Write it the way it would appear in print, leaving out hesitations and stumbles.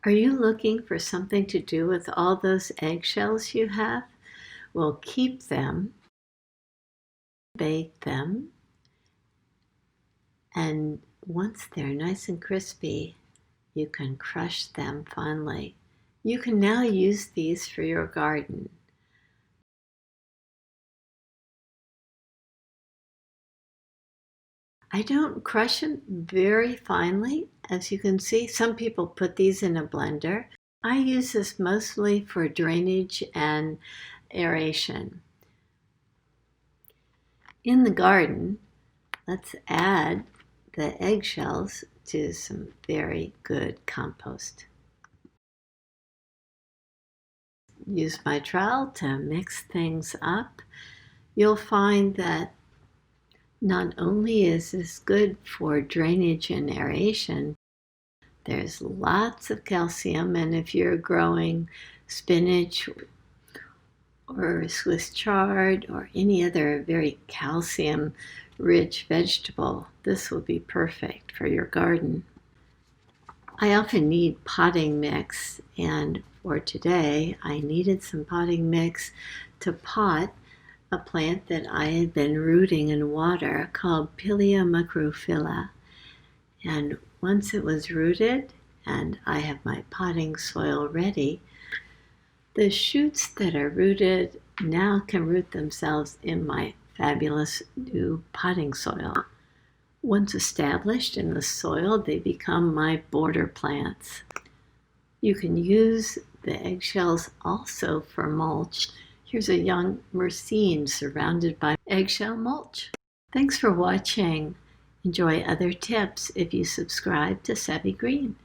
Are you looking for something to do with all those eggshells you have? Well, keep them, bake them, and once they're nice and crispy, you can crush them finely. You can now use these for your garden. I don't crush them very finely. As you can see, some people put these in a blender. I use this mostly for drainage and aeration. In the garden, let's add the eggshells to some very good compost. Use my trowel to mix things up. You'll find that not only is this good for drainage and aeration, there's lots of calcium, and if you're growing spinach or Swiss chard or any other very calcium-rich vegetable, this will be perfect for your garden. I often need potting mix, and for today I needed some potting mix to pot a plant that I had been rooting in water called Pilia macrophylla. And once it was rooted and I have my potting soil ready, the shoots that are rooted now can root themselves in my fabulous new potting soil. Once established in the soil, they become my border plants. You can use the eggshells also for mulch. Here's a young myrcene surrounded by eggshell mulch. Thanks for watching. Enjoy other tips if you subscribe to Savvy Green.